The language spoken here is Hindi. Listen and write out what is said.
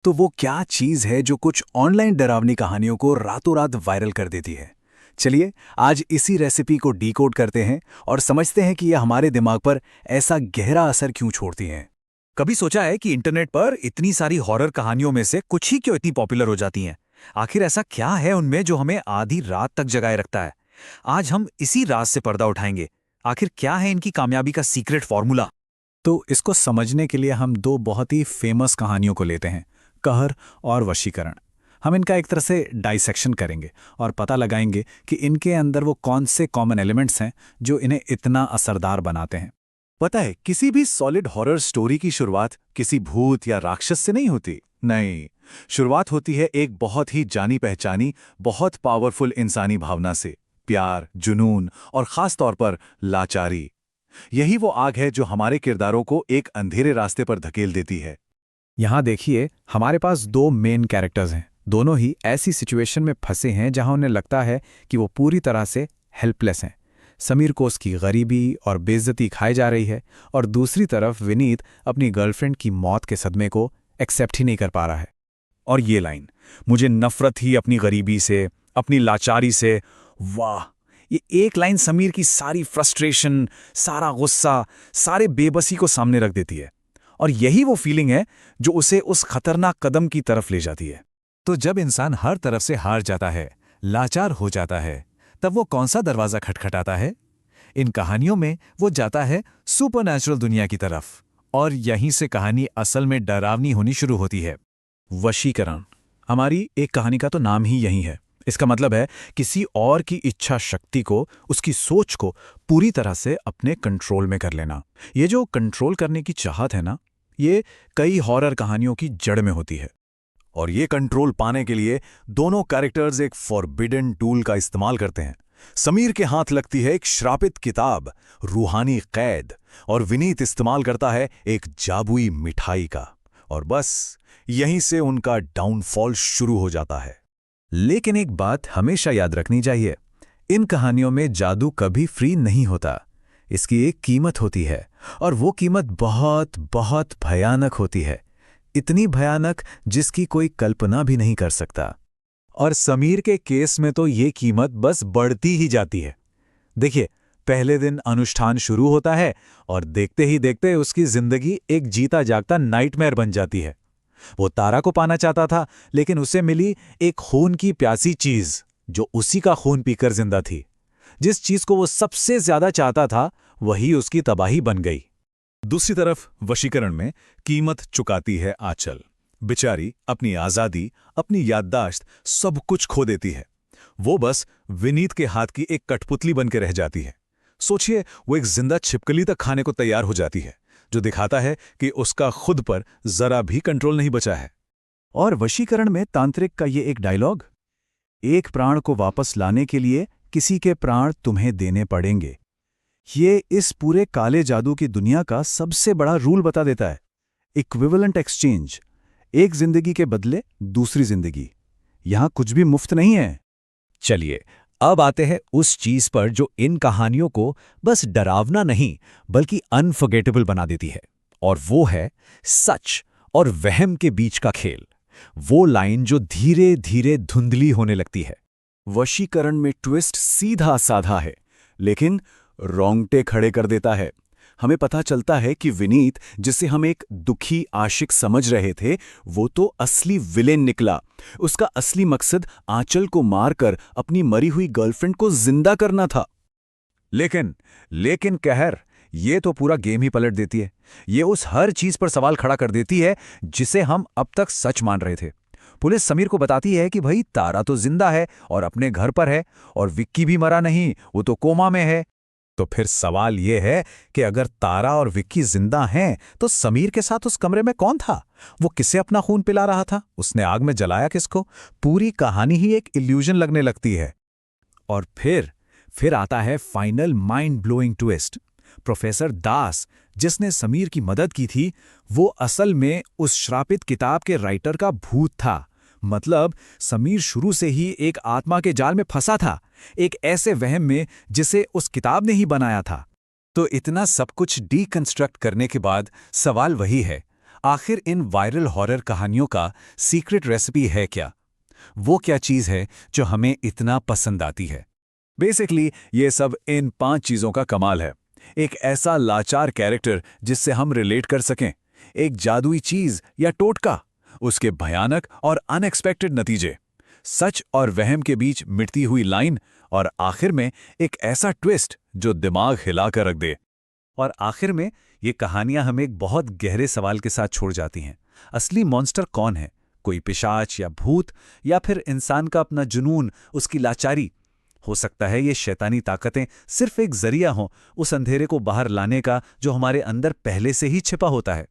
तो वो क्या चीज़ है जो कुछ ऑनलाइन डरावनी कहानियों को रातों रात वायरल कर देती है? चलिए, आज इसी रेसिपी को डिकोड करते हैं और समझते हैं कि यह हमारे दिमाग पर ऐसा गहरा असर क्यों छोड़ती हैं। कभी सोचा है कि इंटरनेट पर इतनी सारी हॉरर कहानियों में से कुछ ही क्यों इतनी पॉपुलर हो जाती हैं? आखिर ऐसा क्या है उनमें जो हमें आधी रात तक जगाए रखता है? आज हम इसी राज से पर्दा उठाएंगे। आखिर क्या है इनकी कामयाबी का सीक्रेट फॉर्मूला? तो इसको समझने के लिए हम दो बहुत ही फेमस कहानियों को लेते हैं, कहर और वशीकरण। हम इनका एक तरह से डाइसेक्शन करेंगे और पता लगाएंगे कि इनके अंदर वो कौन से कॉमन एलिमेंट्स हैं जो इन्हें इतना असरदार बनाते हैं। पता है, किसी भी सॉलिड हॉरर स्टोरी की शुरुआत किसी भूत या राक्षस से नहीं होती। नहीं, शुरुआत होती है एक बहुत ही जानी पहचानी, बहुत पावरफुल इंसानी भावना से। प्यार, जुनून और खास तौर पर लाचारी। यही वो आग है जो हमारे किरदारों को एक अंधेरे रास्ते पर धकेल देती है। यहाँ देखिए, हमारे पास दो मेन कैरेक्टर्स हैं। दोनों ही ऐसी सिचुएशन में फंसे हैं जहां उन्हें लगता है कि वो पूरी तरह से हेल्पलेस हैं। समीर को उसकी गरीबी और बेइज्जती खाई जा रही है, और दूसरी तरफ विनीत अपनी गर्लफ्रेंड की मौत के सदमे को एक्सेप्ट ही नहीं कर पा रहा है। और ये लाइन, मुझे नफरत ही अपनी गरीबी से, अपनी लाचारी से। वाह, ये एक लाइन समीर की सारी फ्रस्ट्रेशन, सारा गुस्सा, सारे बेबसी को सामने रख देती है। और यही वो फीलिंग है जो उसे उस खतरनाक कदम की तरफ ले जाती है। तो जब इंसान हर तरफ से हार जाता है, लाचार हो जाता है, तब वो कौन सा दरवाजा खटखटाता है? इन कहानियों में वो जाता है सुपरनैचुरल दुनिया की तरफ, और यहीं से कहानी असल में डरावनी होनी शुरू होती है। वशीकरण। हमारी एक कहानी का तो नाम ही यही है। इसका मतलब है किसी और की इच्छा शक्ति को, उसकी सोच को पूरी तरह से अपने कंट्रोल में कर लेना। ये जो कंट्रोल करने की चाहत है ना, ये कई हॉरर कहानियों की जड़ में होती है। और ये कंट्रोल पाने के लिए दोनों कैरेक्टर्स एक फॉरबिडन टूल का इस्तेमाल करते हैं। समीर के हाथ लगती है एक श्रापित किताब, रूहानी कैद, और विनीत इस्तेमाल करता है एक जादुई मिठाई का। और बस यहीं से उनका डाउनफॉल शुरू हो जाता है। लेकिन एक बात हमेशा याद रखनी चाहिए, इन कहानियों में जादू कभी फ्री नहीं होता। इसकी एक कीमत होती है, और वो कीमत बहुत बहुत भयानक होती है। इतनी भयानक जिसकी कोई कल्पना भी नहीं कर सकता। और समीर के केस में तो ये कीमत बस बढ़ती ही जाती है। देखिए, पहले दिन अनुष्ठान शुरू होता है और देखते ही देखते उसकी जिंदगी एक जीता जागता नाइटमेयर बन जाती है। वो तारा को पाना चाहता था, लेकिन उसे मिली एक खून की प्यासी चीज जो उसी का खून पीकर जिंदा थी। जिस चीज को वो सबसे ज्यादा चाहता था, वही उसकी तबाही बन गई। दूसरी तरफ वशीकरण में कीमत चुकाती है आंचल। बेचारी अपनी आजादी, अपनी याददाश्त, सब कुछ खो देती है। वो बस विनीत के हाथ की एक कठपुतली बन के रह जाती है। सोचिए, वो एक जिंदा छिपकली तक खाने को तैयार हो जाती है, जो दिखाता है कि उसका खुद पर जरा भी कंट्रोल नहीं बचा है। और वशीकरण में तांत्रिक का ये एक डायलॉग, एक प्राण को वापस लाने के लिए किसी के प्राण तुम्हें देने पड़ेंगे, ये इस पूरे काले जादू की दुनिया का सबसे बड़ा रूल बता देता है। इक्विवेलेंट एक्सचेंज, एक जिंदगी के बदले दूसरी जिंदगी। यहां कुछ भी मुफ्त नहीं है। चलिए, अब आते हैं उस चीज पर जो इन कहानियों को बस डरावना नहीं बल्कि अनफॉरगेटेबल बना देती है, और वो है सच और वहम के बीच का खेल। वो लाइन जो धीरे धीरे धुंधली होने लगती है। वशीकरण में ट्विस्ट सीधा साधा है, लेकिन रोंगटे खड़े कर देता है। हमें पता चलता है कि विनीत, जिसे हम एक दुखी आशिक समझ रहे थे, वो तो असली विलेन निकला। उसका असली मकसद आंचल को मारकर अपनी मरी हुई गर्लफ्रेंड को जिंदा करना था। लेकिन कहर, ये तो पूरा गेम ही पलट देती है। ये उस हर चीज पर सवाल खड़ा कर देती है जिसे हम अब तक सच मान रहे थे। पुलिस समीर को बताती है कि भाई तारा तो जिंदा है और अपने घर पर है, और विक्की भी मरा नहीं, वो तो कोमा में है। तो फिर सवाल यह है कि अगर तारा और विक्की जिंदा हैं, तो समीर के साथ उस कमरे में कौन था? वो किसे अपना खून पिला रहा था? उसने आग में जलाया किसको? पूरी कहानी ही एक इल्यूजन लगने लगती है। और फिर आता है final mind blowing twist. Professor Das, जिसने समीर की मदद की थी, वो असल में उस श्रापित किताब के राइटर का भूत था। मतलब समीर शुरू से ही एक आत्मा के जाल में फंसा था, एक ऐसे वहम में जिसे उस किताब ने ही बनाया था। तो इतना सब कुछ डीकंस्ट्रक्ट करने के बाद सवाल वही है, आखिर इन वायरल हॉरर कहानियों का सीक्रेट रेसिपी है क्या? वो क्या चीज़ है जो हमें इतना पसंद आती है? बेसिकली ये सब इन 5 चीज़ों का कमाल है। एक ऐसा लाचार कैरेक्टर जिससे हम रिलेट कर सकें, एक जादुई चीज़ या टोटका, उसके भयानक और अनएक्सपेक्टेड नतीजे, सच और वहम के बीच मिटती हुई लाइन, और आखिर में एक ऐसा ट्विस्ट जो दिमाग हिलाकर रख दे। और आखिर में ये कहानियां हमें एक बहुत गहरे सवाल के साथ छोड़ जाती हैं। असली मॉन्स्टर कौन है? कोई पिशाच या भूत, या फिर इंसान का अपना जुनून, उसकी लाचारी? हो सकता है ये शैतानी ताकतें सिर्फ एक जरिया हों उस अंधेरे को बाहर लाने का जो हमारे अंदर पहले से ही छिपा होता है।